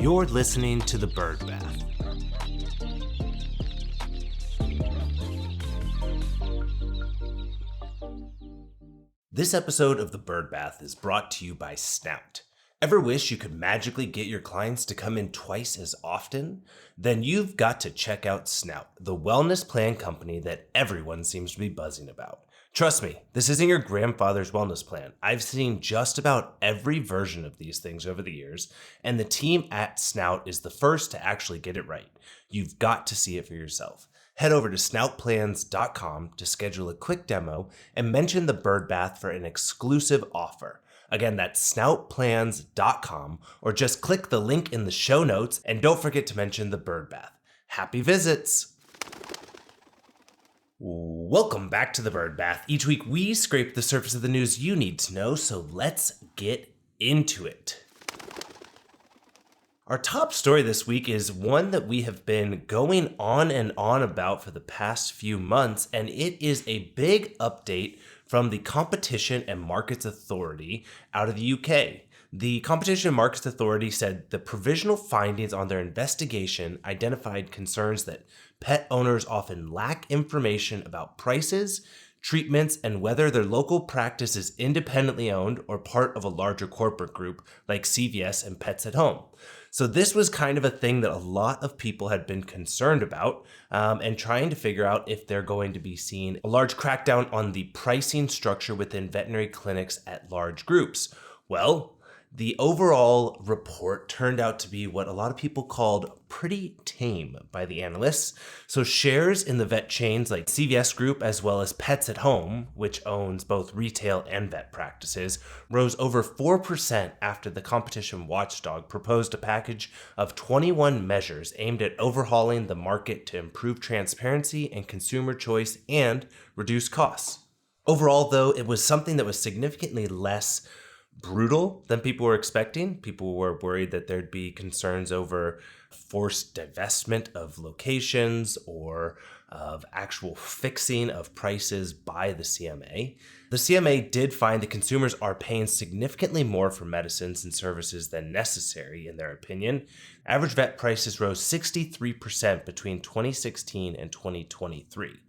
You're listening to The Bird Bath. This episode of The Bird Bath is brought to you by Snout. Ever wish you could magically get your clients to come in twice as often? Then you've got to check out Snout, the wellness plan company that everyone seems to be buzzing about. Trust me, this isn't your grandfather's wellness plan. I've seen just about every version of these things over the years, and the team at Snout is the first to actually get it right. You've got to see it for yourself. Head over to snoutplans.com to schedule a quick demo and mention the Bird Bath for an exclusive offer. Again, that's snoutplans.com, or just click the link in the show notes, and don't forget to mention the Bird Bath. Happy visits! Welcome back to the Bird Bath. Each week we scrape the surface of the news you need to know, so let's get into it. Our top story this week is one that we have been going on and on about for the past few months, and it is a big update from the Competition and Markets Authority out of the UK. The Competition and Markets Authority said the provisional findings on their investigation identified concerns that pet owners often lack information about prices, treatments, and whether their local practice is independently owned or part of a larger corporate group like CVS and Pets at Home. So this was kind of a thing that a lot of people had been concerned about and trying to figure out if they're going to be seeing a large crackdown on the pricing structure within veterinary clinics at large groups. Well, the overall report turned out to be what a lot of people called pretty tame by the analysts. So shares in the vet chains like CVS Group as well as Pets at Home, which owns both retail and vet practices, rose over 4% after the competition watchdog proposed a package of 21 measures aimed at overhauling the market to improve transparency and consumer choice and reduce costs. Overall, though, it was something that was significantly less brutal than people were expecting. People were worried that there'd be concerns over forced divestment of locations or of actual fixing of prices by the CMA. The CMA did find that consumers are paying significantly more for medicines and services than necessary, in their opinion. Average vet prices rose 63% between 2016 and 2023.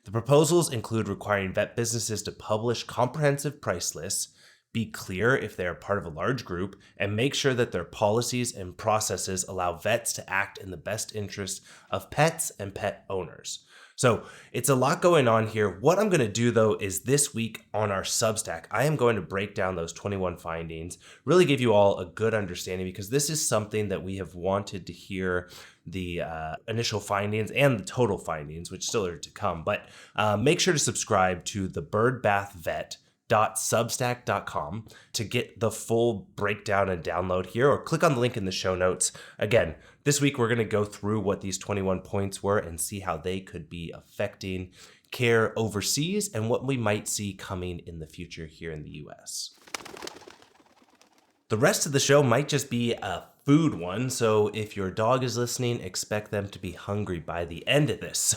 The proposals include requiring vet businesses to publish comprehensive price lists, be clear if they are part of a large group, and make sure that their policies and processes allow vets to act in the best interest of pets and pet owners. So it's a lot going on here. What I'm going to do, though, is this week on our Substack, I am going to break down those 21 findings, really give you all a good understanding, because this is something that we have wanted to hear the initial findings and the total findings, which still are to come. But make sure to subscribe to the Bird Bath Vet .substack.com to get the full breakdown and download here, or click on the link in the show notes. Again, this week we're going to go through what these 21 points were and see how they could be affecting care overseas and what we might see coming in the future here in the US. The rest of the show might just be a food one, so if your dog is listening, expect them to be hungry by the end of this.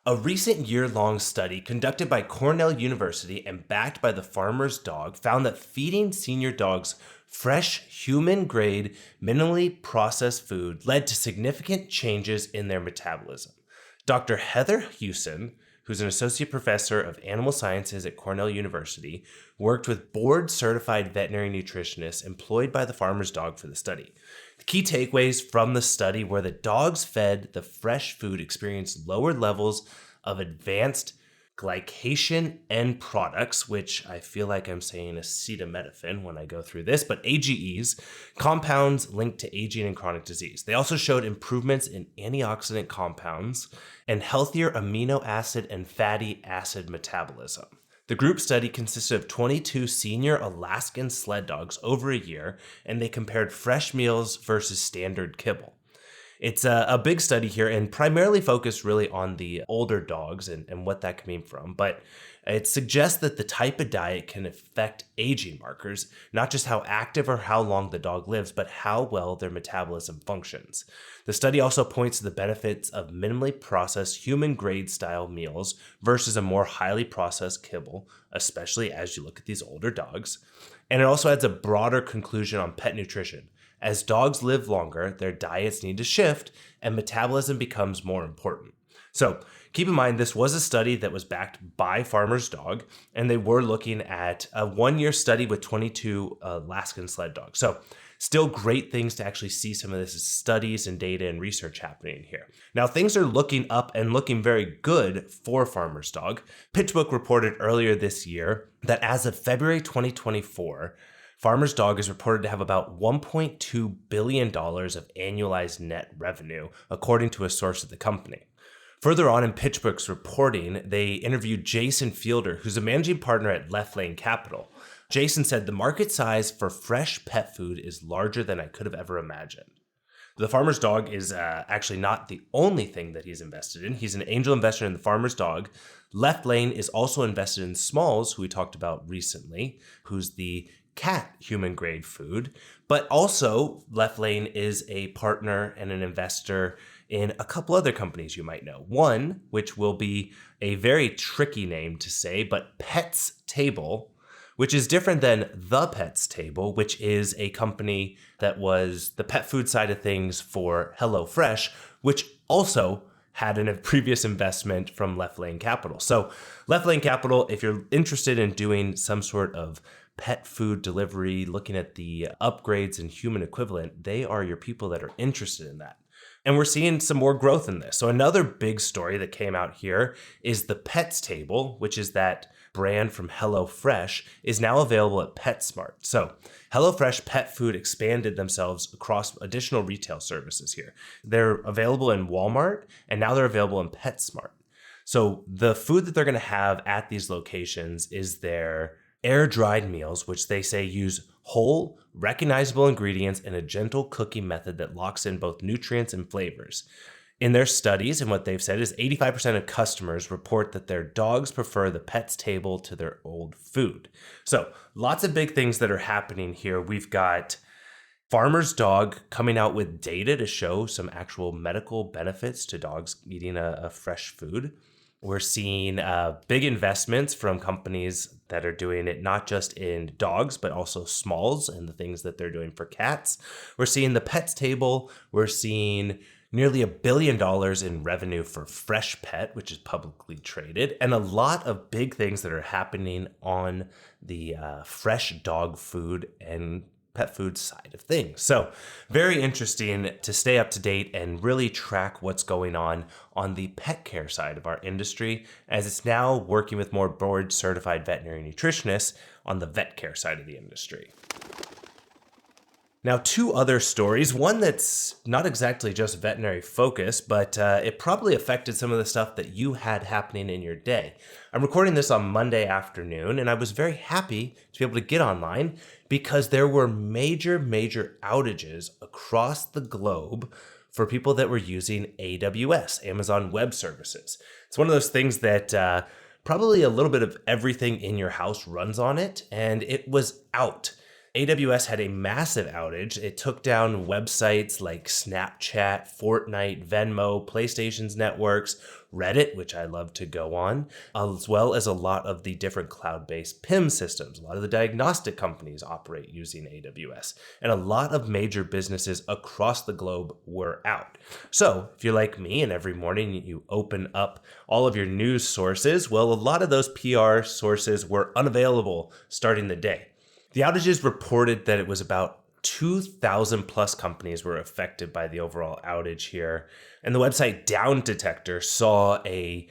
A recent year-long study conducted by Cornell University and backed by the farmer's dog found that feeding senior dogs fresh, human-grade, minimally processed food led to significant changes in their metabolism. Dr. Heather Hewson, who's an associate professor of animal sciences at Cornell University, worked with board-certified veterinary nutritionists employed by the farmer's dog for the study. The key takeaways from the study were that dogs fed the fresh food experienced lower levels of advanced glycation end products, which I feel like I'm saying acetaminophen when I go through this, but AGEs, compounds linked to aging and chronic disease. They also showed improvements in antioxidant compounds and healthier amino acid and fatty acid metabolism. The group study consisted of 22 senior Alaskan sled dogs over a year, and they compared fresh meals versus standard kibble. It's a big study here and primarily focused really on the older dogs and what that can mean from. But it suggests that the type of diet can affect aging markers, not just how active or how long the dog lives, but how well their metabolism functions. The study also points to the benefits of minimally processed human-grade style meals versus a more highly processed kibble, especially as you look at these older dogs. And it also adds a broader conclusion on pet nutrition. As dogs live longer, their diets need to shift and metabolism becomes more important. So keep in mind, this was a study that was backed by Farmer's Dog, and they were looking at a 1-year study with 22 Alaskan sled dogs. So still great things to actually see some of this studies and data and research happening here. Now, things are looking up and looking very good for Farmer's Dog. PitchBook reported earlier this year that as of February 2024, Farmer's Dog is reported to have about $1.2 billion of annualized net revenue, according to a source at the company. Further on in PitchBook's reporting, they interviewed Jason Fielder, who's a managing partner at Left Lane Capital. Jason said, "The market size for fresh pet food is larger than I could have ever imagined." The Farmer's Dog is actually not the only thing that he's invested in. He's an angel investor in the Farmer's Dog. Left Lane is also invested in Smalls, who we talked about recently, who's the cat human grade food. But also, Left Lane is a partner and an investor in a couple other companies you might know. One, which will be a very tricky name to say, but Pets Table, which is different than The Pets Table, which is a company that was the pet food side of things for HelloFresh, which also had a previous investment from Left Lane Capital. So Left Lane Capital, if you're interested in doing some sort of pet food delivery, looking at the upgrades and human equivalent, they are your people that are interested in that. And we're seeing some more growth in this. So another big story that came out here is the Pets Table, which is that brand from HelloFresh, is now available at PetSmart. So HelloFresh pet food expanded themselves across additional retail services here. They're available in Walmart, and now they're available in PetSmart. So the food that they're going to have at these locations is their air-dried meals, which they say use whole, recognizable ingredients and a gentle cooking method that locks in both nutrients and flavors. In their studies, and what they've said is 85% of customers report that their dogs prefer the Pets Table to their old food. So lots of big things that are happening here. We've got Farmer's Dog coming out with data to show some actual medical benefits to dogs eating a fresh food. We're seeing big investments from companies that are doing it not just in dogs, but also Smalls and the things that they're doing for cats. We're seeing the Pets Table. We're seeing nearly $1 billion in revenue for Freshpet, which is publicly traded, and a lot of big things that are happening on the fresh dog food and pet food side of things. So very interesting to stay up to date and really track what's going on the pet care side of our industry, as it's now working with more board certified veterinary nutritionists on the vet care side of the industry. Now, two other stories, one that's not exactly just veterinary focused, but it probably affected some of the stuff that you had happening in your day. I'm recording this on Monday afternoon, and I was very happy to be able to get online because there were major outages across the globe for people that were using AWS, Amazon Web Services. It's one of those things that probably a little bit of everything in your house runs on it, and it was out. AWS had a massive outage. It took down websites like Snapchat, Fortnite, Venmo, PlayStation's networks, Reddit, which I love to go on, as well as a lot of the different cloud-based PIM systems. A lot of the diagnostic companies operate using AWS, and a lot of major businesses across the globe were out. So if you're like me and every morning you open up all of your news sources, well, a lot of those PR sources were unavailable starting the day. The outages reported that it was about 2,000 plus companies were affected by the overall outage here. And the website Down Detector saw a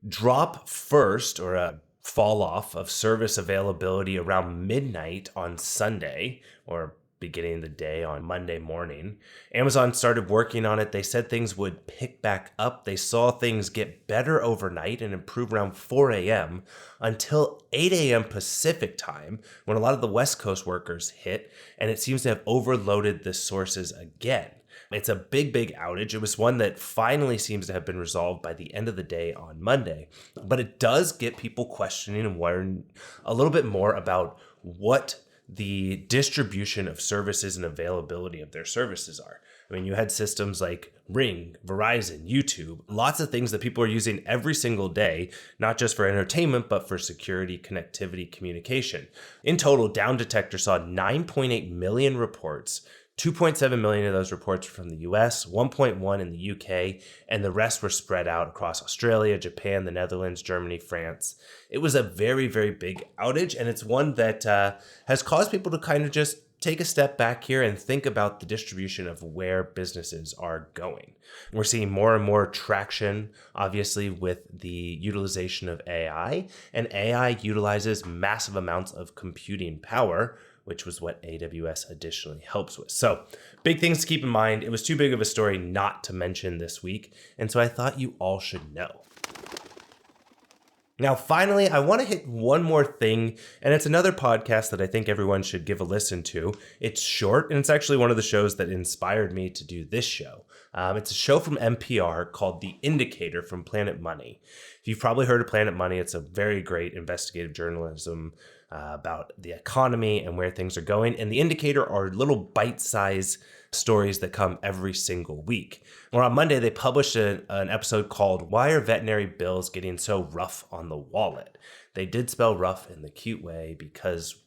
drop first, or a fall off of service availability around midnight on Sunday, or beginning the day on Monday morning. Amazon started working on it. They said things would pick back up. They saw things get better overnight and improve around 4 a.m. until 8 a.m. Pacific time, when a lot of the West Coast workers hit, and it seems to have overloaded the sources again. It's a big outage. It was one that finally seems to have been resolved by the end of the day on Monday, but it does get people questioning and worrying a little bit more about what the distribution of services and availability of their services are. I mean, you had systems like Ring, Verizon, YouTube, lots of things that people are using every single day, not just for entertainment, but for security, connectivity, communication. In total, Down Detector saw 9.8 million reports. 2.7 million of those reports were from the US, 1.1 in the UK, and the rest were spread out across Australia, Japan, the Netherlands, Germany, France. It was a very, very big outage, and it's one that has caused people to kind of just take a step back here and think about the distribution of where businesses are going. We're seeing more and more traction, obviously, with the utilization of AI, and AI utilizes massive amounts of computing power, which was what AWS additionally helps with. So big things to keep in mind. It was too big of a story not to mention this week, and so I thought you all should know. Now, finally, I want to hit one more thing, and it's another podcast that I think everyone should give a listen to. It's short, and it's actually one of the shows that inspired me to do this show. It's a show from NPR called The Indicator from Planet Money. You've probably heard of Planet Money. It's a very great investigative journalism about the economy and where things are going. And The Indicator are little bite-sized stories that come every single week. Or on Monday, they published an episode called Why Are Veterinary Bills Getting So Rough on the Wallet? They did spell rough in the cute way because,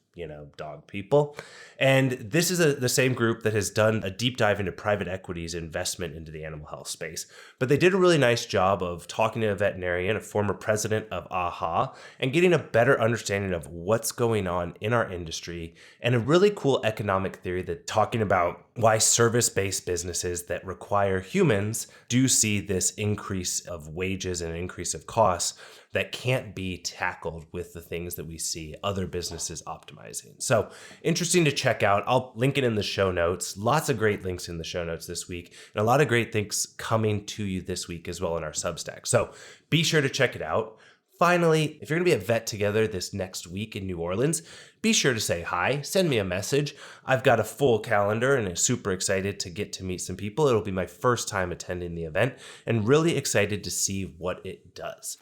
dog people. And this is the same group that has done a deep dive into private equity's investment into the animal health space. But they did a really nice job of talking to a veterinarian, a former president of AHA, and getting a better understanding of what's going on in our industry, and a really cool economic theory that talking about why service-based businesses that require humans do see this increase of wages and an increase of costs that can't be tackled with the things that we see other businesses optimizing. So interesting to check out. I'll link it in the show notes. Lots of great links in the show notes this week, and a lot of great things coming to you this week as well in our Substack. So be sure to check it out. Finally, if you're going to be at Vet Together this next week in New Orleans, be sure to say hi, send me a message. I've got a full calendar and I'm super excited to get to meet some people. It'll be my first time attending the event and really excited to see what it does.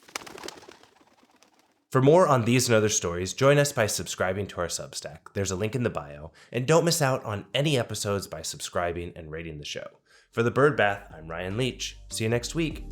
For more on these and other stories, join us by subscribing to our Substack. There's a link in the bio. And don't miss out on any episodes by subscribing and rating the show. For The Bird Bath, I'm Ryan Leach. See you next week.